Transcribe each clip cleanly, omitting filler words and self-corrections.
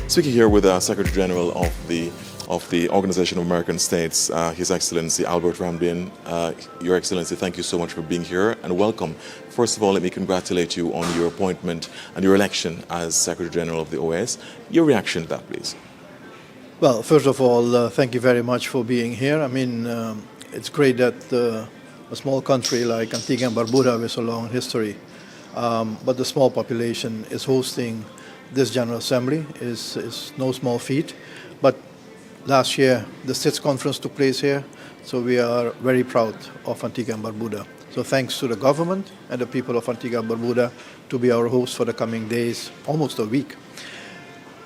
Speaking here with Secretary General of the Organization of American States, His Excellency Albert Ramdin. Your Excellency, thank you so much for being here and welcome. First of all, let me congratulate you on your appointment and your election as Secretary General of the OAS. Your reaction to that, please. Well, first of all, thank you very much for being here. I mean, it's great that a small country like Antigua and Barbuda with a long history, but the small population is hosting this General Assembly is no small feat. But last year, the SITS conference took place here, so we are very proud of Antigua and Barbuda. So thanks to the government and the people of Antigua and Barbuda to be our host for the coming days, almost a week.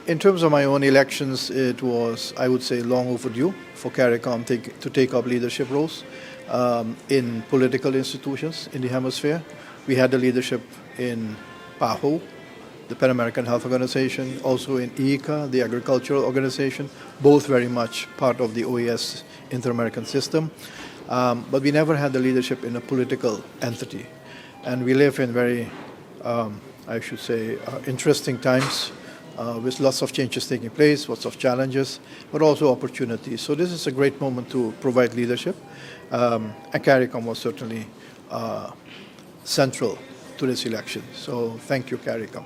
In terms of my own elections, it was, I would say, long overdue for CARICOM to take up leadership roles in political institutions in the hemisphere. We had the leadership in PAHO, the Pan American Health Organization, also in ICA, the agricultural organization, both very much part of the OAS Inter-American system. But we never had the leadership in a political entity. And we live in very, I should say, interesting times with lots of changes taking place, lots of challenges, but also opportunities. So this is a great moment to provide leadership. And CARICOM was certainly central to this election. So thank you, CARICOM.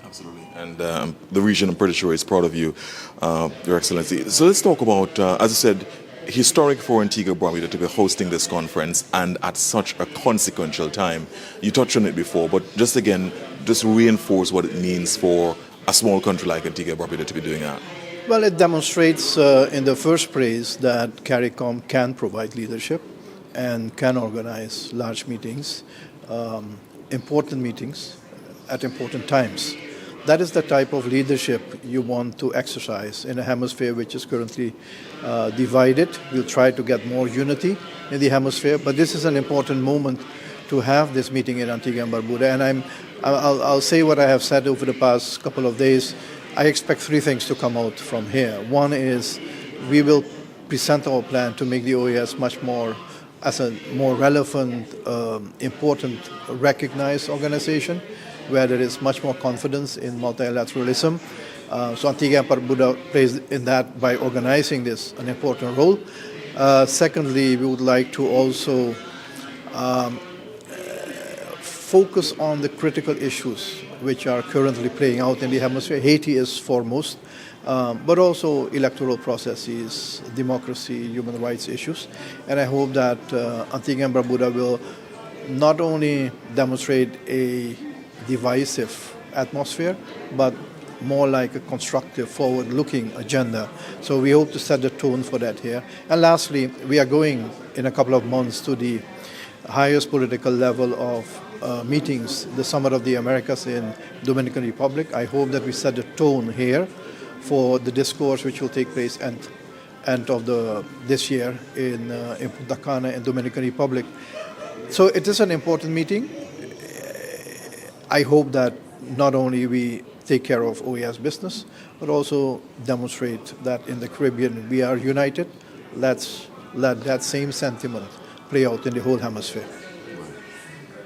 Absolutely. And the region, I'm pretty sure, is proud of you, Your Excellency. So let's talk about, as I said, historic for Antigua and Barbuda to be hosting this conference and at such a consequential time. You touched on it before, but just again, just reinforce what it means for a small country like Antigua and Barbuda to be doing that. Well, it demonstrates in the first place that CARICOM can provide leadership and can organize large meetings, important meetings at important times. That is the type of leadership you want to exercise in a hemisphere which is currently divided. We'll try to get more unity in the hemisphere, but this is an important moment to have this meeting in Antigua and Barbuda. And I'll say what I have said over the past couple of days. I expect three things to come out from here. One is we will present our plan to make the OAS much more as a more relevant, important, recognized organization, where there is much more confidence in multilateralism. So Antigua and Barbuda plays in that by organizing this an important role. Secondly, we would like to also focus on the critical issues which are currently playing out in the hemisphere. Haiti is foremost, but also electoral processes, democracy, human rights issues. And I hope that Antigua and Barbuda will not only demonstrate a divisive atmosphere, but more like a constructive, forward-looking agenda. So we hope to set the tone for that here. And lastly, we are going in a couple of months to the highest political level of meetings, the Summit of the Americas in Dominican Republic. I hope that we set the tone here for the discourse which will take place end of this year in Punta Cana in Dominican Republic. So it is an important meeting. I hope that not only we take care of OAS business, but also demonstrate that in the Caribbean we are united. Let's let that same sentiment play out in the whole hemisphere.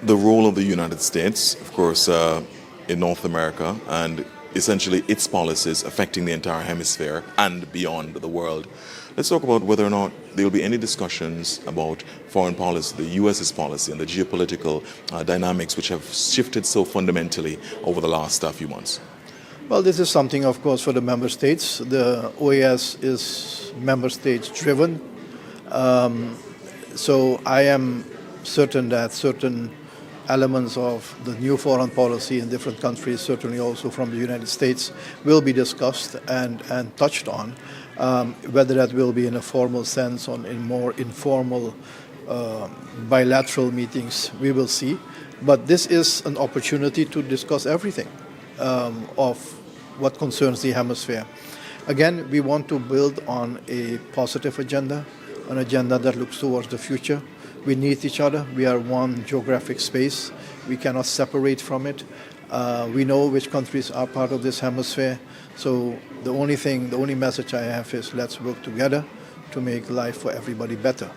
The role of the United States, of course, in North America, and essentially its policies affecting the entire hemisphere and beyond the world. Let's talk about whether or not there will be any discussions about foreign policy, the U.S.'s policy, and the geopolitical dynamics which have shifted so fundamentally over the last few months. Well, this is something, of course, for the member states. The OAS is member states driven. So I am certain that certain elements of the new foreign policy in different countries, certainly also from the United States, will be discussed and touched on. Whether that will be in a formal sense or in more informal bilateral meetings, we will see. But this is an opportunity to discuss everything of what concerns the hemisphere. Again, we want to build on a positive agenda, an agenda that looks towards the future. We need each other. We are one geographic space. We cannot separate from it. We know which countries are part of this hemisphere. So the only message I have is let's work together to make life for everybody better.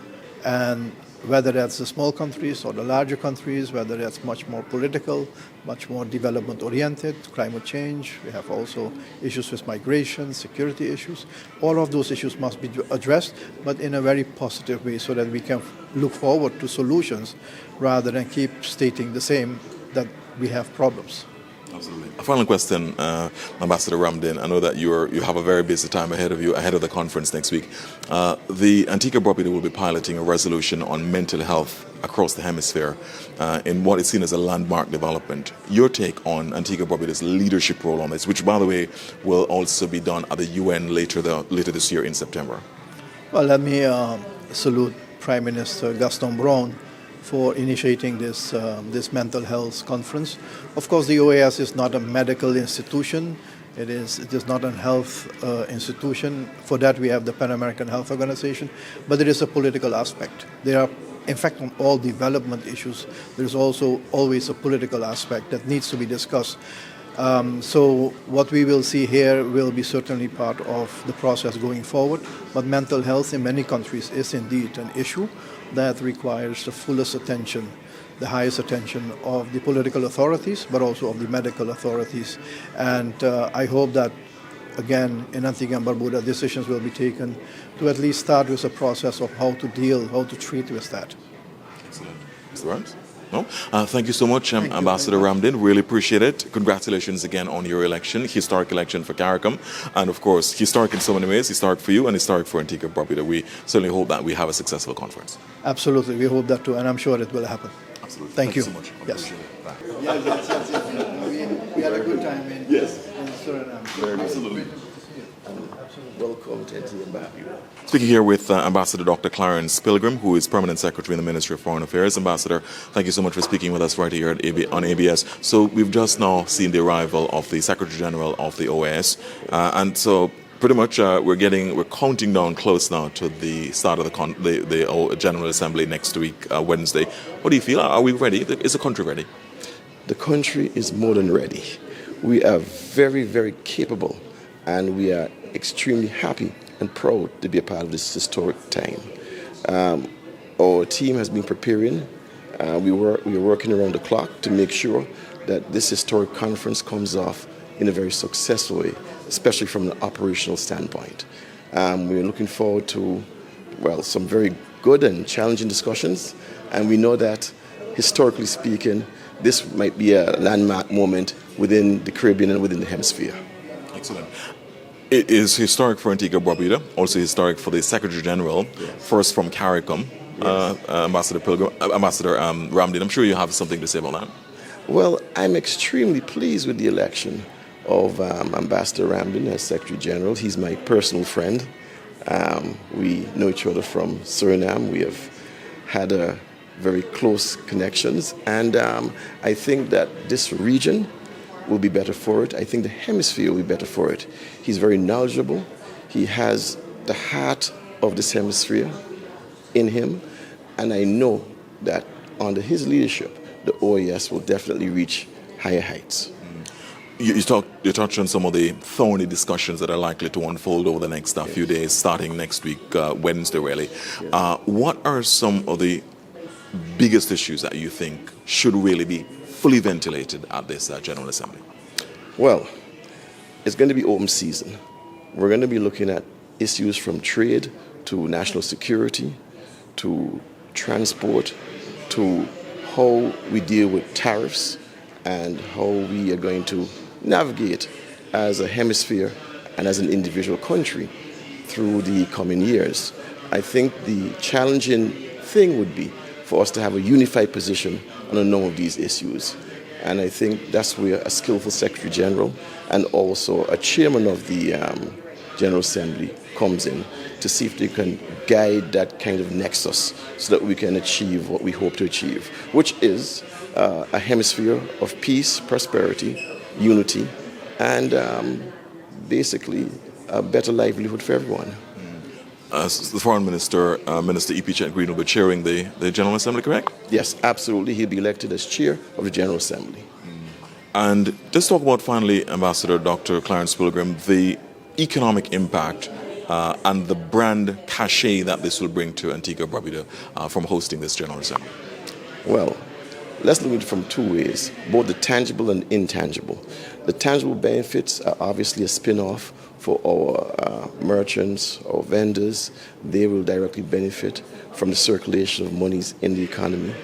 And whether that's the small countries or the larger countries, whether that's much more political, much more development-oriented, climate change. We have also issues with migration, security issues. All of those issues must be addressed, but in a very positive way so that we can look forward to solutions rather than keep stating the same, that we have problems. Absolutely. A final question, Ambassador Ramdin. I know that you have a very busy time ahead of you, ahead of the conference next week. The Antigua Barbuda will be piloting a resolution on mental health across the hemisphere in what is seen as a landmark development. Your take on Antigua Barbuda's leadership role on this, which, by the way, will also be done at the UN later this year in September. Well, let me salute Prime Minister Gaston Brown for initiating this mental health conference. Of course, the OAS is not a medical institution. It is not a health institution. For that, we have the Pan American Health Organization, but there is a political aspect. There are, in fact, on all development issues, there's also always a political aspect that needs to be discussed. So what we will see here will be certainly part of the process going forward. But mental health in many countries is indeed an issue that requires the fullest attention, the highest attention of the political authorities, but also of the medical authorities. And I hope that, again, in Antigua and Barbuda, decisions will be taken to at least start with a process of how to treat with that. Excellent. Mr. Burns? No? Thank you so much, Ambassador Ramdin. Really appreciate it. Congratulations again on your election, historic election for CARICOM. And of course, historic in so many ways, historic for you and historic for Antigua and Barbuda. We certainly hope that we have a successful conference. Absolutely. We hope that too, and I'm sure it will happen. Absolutely. Thank you so much. Yes. Yes. We had a good time in Suriname. Absolutely. Welcome to Antigua and Barbuda. Speaking here with Ambassador Dr. Clarence Pilgrim, who is Permanent Secretary in the Ministry of Foreign Affairs. Ambassador, thank you so much for speaking with us right here on ABS. So we've just now seen the arrival of the Secretary General of the OAS, and so pretty much we're counting down close now to the start of the General Assembly next week, Wednesday. What do you feel? Are we ready? Is the country ready? The country is more than ready. We are very, very capable, and we are extremely happy and proud to be a part of this historic time. Our team has been preparing. We are working around the clock to make sure that this historic conference comes off in a very successful way, especially from an operational standpoint. We're looking forward to, some very good and challenging discussions, and we know that, historically speaking, this might be a landmark moment within the Caribbean and within the hemisphere. Excellent. It is historic for Antigua and Barbuda, also historic for the Secretary General, first from CARICOM, Ambassador Ramdin. I'm sure you have something to say about that. Well, I'm extremely pleased with the election of Ambassador Ramdin as Secretary General. He's my personal friend. We know each other from Suriname. We have had a very close connections, and I think that this region will be better for it. I think the hemisphere will be better for it. He's very knowledgeable. He has the heart of this hemisphere in him, and I know that under his leadership, the OAS will definitely reach higher heights. You touched on some of the thorny discussions that are likely to unfold over the next few days, starting next week, Wednesday, really. Yes. What are some of the biggest issues that you think should really be fully ventilated at this General Assembly? Well, it's going to be open season. We're going to be looking at issues from trade to national security to transport to how we deal with tariffs and how we are going to navigate as a hemisphere and as an individual country through the coming years. I think the challenging thing would be for us to have a unified position on a number of these issues. And I think that's where a skillful Secretary General and also a chairman of the General Assembly comes in to see if they can guide that kind of nexus so that we can achieve what we hope to achieve, which is a hemisphere of peace, prosperity, unity, and basically a better livelihood for everyone. The Foreign Minister, Minister E.P. Chet Green, will be chairing the General Assembly, correct? Yes, absolutely. He'll be elected as chair of the General Assembly. And just talk about, finally, Ambassador Dr. Clarence Pilgrim, the economic impact and the brand cachet that this will bring to Antigua and Barbuda from hosting this General Assembly? Well, let's look at it from two ways, both the tangible and intangible. The tangible benefits are obviously a spin-off for our merchants, our vendors. They will directly benefit from the circulation of monies in the economy.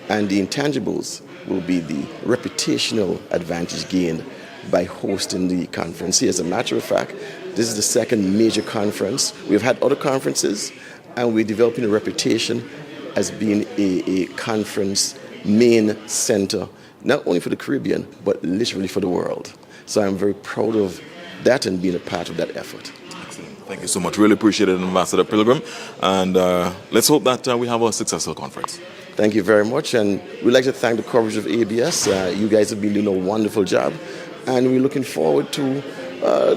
And the intangibles will be the reputational advantage gained by hosting the conference here. As a matter of fact, this is the second major conference. We've had other conferences, and we're developing a reputation as being a conference main center, not only for the Caribbean, but literally for the world. So I'm very proud of that and being a part of that effort. Excellent. Thank you so much. Really appreciate it, Ambassador Pilgrim. And let's hope that we have a successful conference. Thank you very much. And we'd like to thank the coverage of ABS. You guys have been doing a wonderful job. And we're looking forward to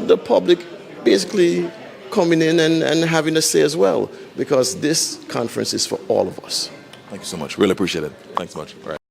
the public basically coming in and having a say as well, because this conference is for all of us. Thank you so much. Really appreciate it. Thanks so much. All right.